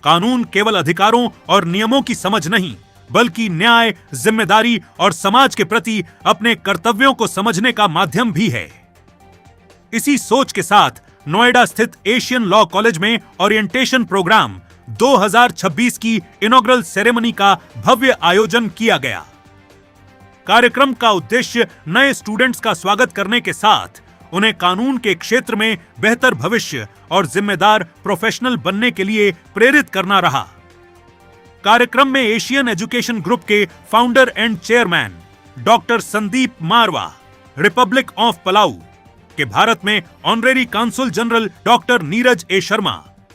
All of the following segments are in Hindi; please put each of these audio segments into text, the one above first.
कानून केवल अधिकारों और नियमों की समझ नहीं, बल्कि न्याय, जिम्मेदारी और समाज के प्रति अपने कर्तव्यों को समझने का माध्यम भी है। इसी सोच के साथ नोएडा स्थित एशियन लॉ कॉलेज में ओरिएंटेशन प्रोग्राम 2026 की इनॉग्रल सेरेमनी का भव्य आयोजन किया गया। कार्यक्रम का उद्देश्य नए स्टूडेंट्स का स्वागत करने के साथ उन्हें कानून के क्षेत्र में बेहतर भविष्य और जिम्मेदार प्रोफेशनल बनने के लिए प्रेरित करना रहा। कार्यक्रम में एशियन एजुकेशन ग्रुप के founder and chairman doctor Sandeep Marwah, republic of Palau के भारत में honorary consul general doctor Neeraj A Sharma,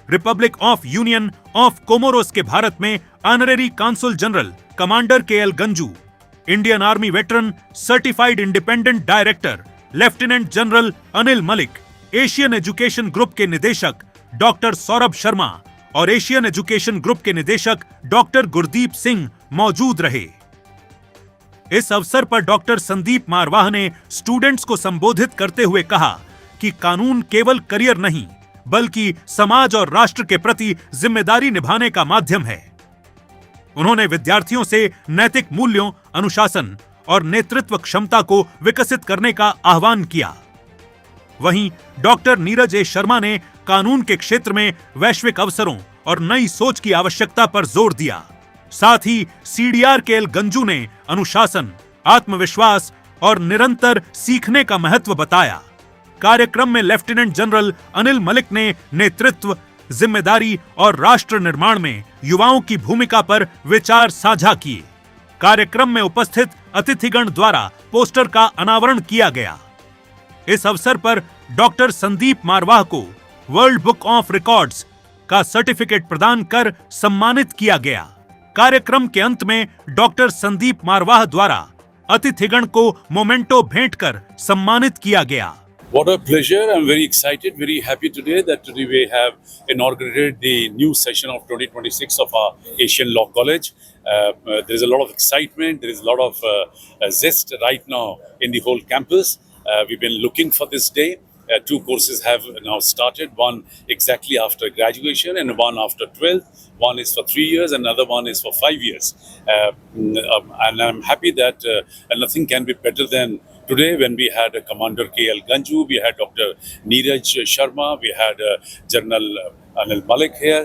republic of union of Comoros के भारत में honorary consul general commander K L. Ganju, Indian army veteran certified independent director lieutenant general Anil Malik, Asian education group के निदेशक डॉक्टर सौरभ शर्मा और एशियन एजुकेशन ग्रुप के निदेशक डॉक्टर गुरदीप सिंह मौजूद रहे। इस अवसर पर डॉक्टर संदीप मारवाह ने स्टूडेंट्स को संबोधित करते हुए कहा कि कानून केवल करियर नहीं, बल्कि समाज और राष्ट्र के प्रति जिम्मेदारी निभाने का माध्यम है। उन्होंने विद्यार्थियों से नैतिक मूल्यों, अनुशासन और नेतृत्व क्षमता को विकसित करने का आह्वान किया। वहीं डॉक्टर नीरज ए शर्मा ने कानून के क्षेत्र में वैश्विक अवसरों और नई सोच की आवश्यकता पर जोर दिया। साथ ही सीडीआर के.एल. गंजू ने अनुशासन, आत्मविश्वास और निरंतर सीखने का महत्व बताया। कार्यक्रम में लेफ्टिनेंट जनरल अनिल मलिक ने नेतृत्व, जिम्मेदारी और राष्ट्र निर्माण में युवाओं की भूमिका पर विचार साझा किए। कार्यक्रम में उपस्थित अतिथिगण द्वारा पोस्टर का अनावरण किया गया। इस अवसर पर डॉक्टर संदीप मारवाह को वर्ल्ड बुक ऑफ रिकॉर्ड्स का सर्टिफिकेट प्रदान कर सम्मानित किया गया। कार्यक्रम के अंत में डॉक्टर संदीप मारवाह द्वारा अतिथिगण को मोमेंटो भेंट कर सम्मानित किया गया। What a pleasure. I'm very excited, very happy today that we have inaugurated the new session of 2026 of our Asian Law College. There is a lot of excitement, there is a lot of zest right now in the whole campus. We've been looking for this day. Two courses have now started, one exactly after graduation and one after 12th. One is for 3 years, another one is for 5 years. And I'm happy that nothing can be better than today when we had Commander K.L. Ganju, we had Dr. Neeraj Sharma, we had General Anil Malik here.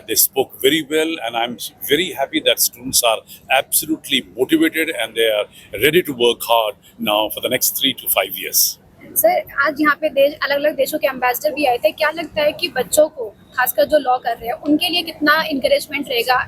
They spoke very well, and I'm very happy that students are absolutely motivated and they are ready to work hard now for the next 3 to 5 years. Sir, आज यहाँ पे अलग अलग देशों के एम्बेसडर भी आए थे। क्या लगता है कि बच्चों को, खासकर जो लॉ कर रहे हैं, उनके लिए कितना इनकरेजमेंट रहेगा?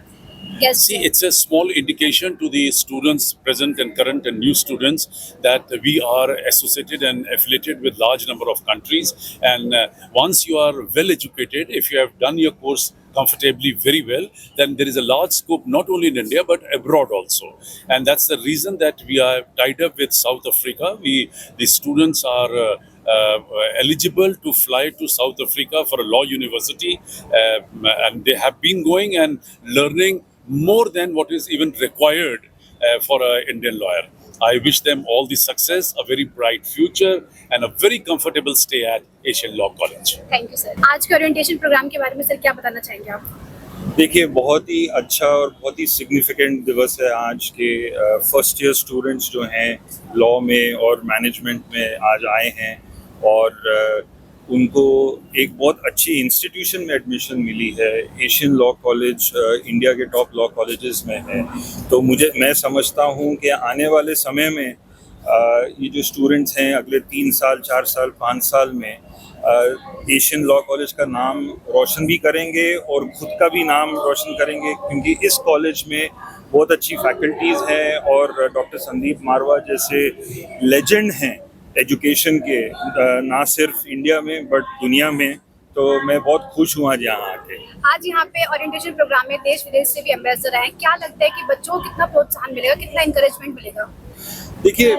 See, it's a small indication to the students, present and current and new students, that we are associated and affiliated with large number of countries. And once you are well educated, if you have done your course comfortably very well, then there is a large scope not only in India but abroad also. And that's the reason that we are tied up with South Africa. The students are eligible to fly to South Africa for a law university, and they have been going and learning more than what is even required for an Indian lawyer. I wish them all the success, a very bright future and a very comfortable stay at Asian Law College. Thank you sir. आज के ओरिएंटेशन प्रोग्राम के बारे में सर क्या बताना चाहेंगे आप? देखिए, बहुत ही अच्छा और बहुत ही सिग्निफिकेंट दिवस है आज के। फर्स्ट ईयर स्टूडेंट्स जो हैं लॉ में और मैनेजमेंट में आज आए हैं और उनको एक बहुत अच्छी इंस्टीट्यूशन में एडमिशन मिली है। एशियन लॉ कॉलेज इंडिया के टॉप लॉ कॉलेजेस में है। तो मैं समझता हूँ कि आने वाले समय में ये जो स्टूडेंट्स हैं अगले 3 साल, 4 साल, 5 साल में एशियन लॉ कॉलेज का नाम रोशन भी करेंगे और खुद का भी नाम रोशन करेंगे, क्योंकि इस कॉलेज में बहुत अच्छी फैकल्टीज़ हैं और डॉक्टर संदीप मारवा जैसे लेजेंड हैं एजुकेशन के, ना सिर्फ इंडिया में बट दुनिया में। तो मैं बहुत खुश हुआ यहाँ आके। आज यहाँ पे ओरिएंटेशन प्रोग्राम में देश विदेश से भी एम्बेसडर आए। क्या लगता है कि बच्चों को कितना प्रोत्साहन मिलेगा, कितना इंकरेजमेंट मिलेगा? देखिए,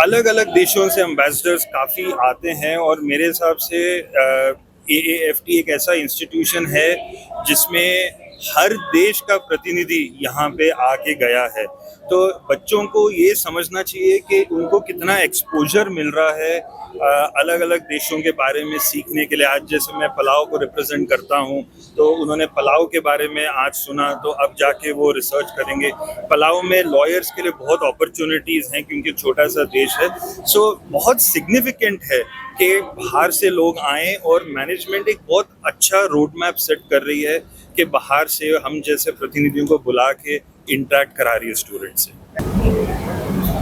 अलग अलग देशों से एम्बेसडर्स काफ़ी आते हैं और मेरे हिसाब से AAFT एक ऐसा इंस्टीट्यूशन है जिसमें हर देश का प्रतिनिधि यहाँ पे आके गया है। तो बच्चों को ये समझना चाहिए कि उनको कितना एक्सपोजर मिल रहा है अलग अलग देशों के बारे में सीखने के लिए। आज जैसे मैं पलाव को रिप्रेजेंट करता हूँ, तो उन्होंने पलाव के बारे में आज सुना, तो अब जाके वो रिसर्च करेंगे। पलाव में लॉयर्स के लिए बहुत अपॉर्चुनिटीज़ हैं क्योंकि छोटा सा देश है। सो बहुत सिग्निफिकेंट है कि बाहर से लोग आएँ, और मैनेजमेंट एक बहुत अच्छा रोड मैप सेट कर रही है कि बाहर से हम जैसे प्रतिनिधियों को बुला के इंटरेक्ट करा रही है स्टूडेंट से।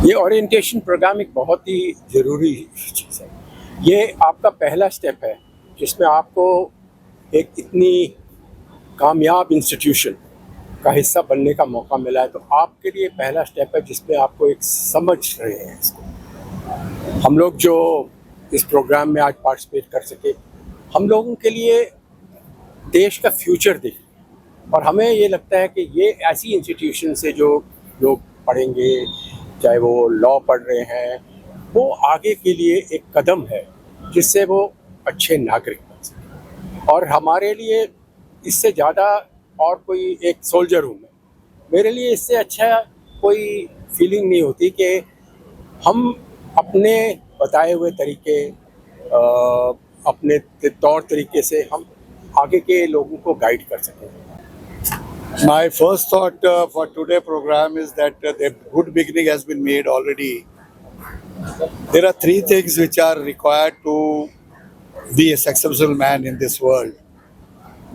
ये ओरिएंटेशन प्रोग्राम एक बहुत ही ज़रूरी चीज़ है। ये आपका पहला स्टेप है जिसमें आपको एक इतनी कामयाब इंस्टीट्यूशन का हिस्सा बनने का मौका मिला है। तो आपके लिए पहला स्टेप है जिसमें आपको एक समझ रहे हैं इसको। हम लोग जो इस प्रोग्राम में आज पार्टिसिपेट कर सके, हम लोगों के लिए देश का फ्यूचर देख, और हमें ये लगता है कि ये ऐसी इंस्टीट्यूशन से जो लोग पढ़ेंगे, चाहे वो लॉ पढ़ रहे हैं, वो आगे के लिए एक कदम है जिससे वो अच्छे नागरिक बन सकें। और हमारे लिए इससे ज़्यादा और कोई, एक सोल्जर हूँ मैं, मेरे लिए इससे अच्छा कोई फीलिंग नहीं होती कि हम अपने बताए हुए तरीके, अपने तौर तरीके से हम आगे के लोगों को गाइड कर सकें। My first thought for today's program is that the good beginning has been made already. There are three things which are required to be a successful man in this world.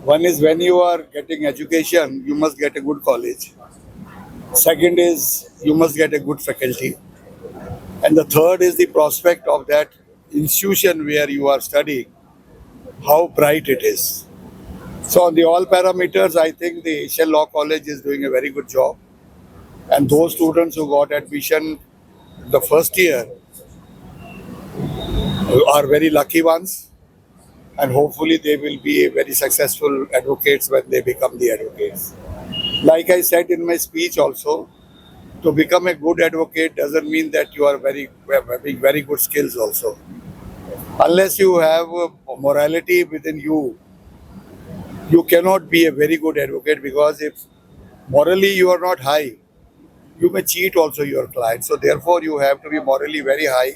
One is when you are getting education, you must get a good college. Second is you must get a good faculty. And the third is the prospect of that institution where you are studying, how bright it is. So on the all parameters, I think the Asian Law College is doing a very good job. And those students who got admission the first year are very lucky ones. And hopefully they will be very successful advocates when they become the advocates. Like I said in my speech also, to become a good advocate doesn't mean that you are having very good skills also. Unless you have morality within you, you cannot be a very good advocate, because if morally you are not high, you may cheat also your client. So therefore you have to be morally very high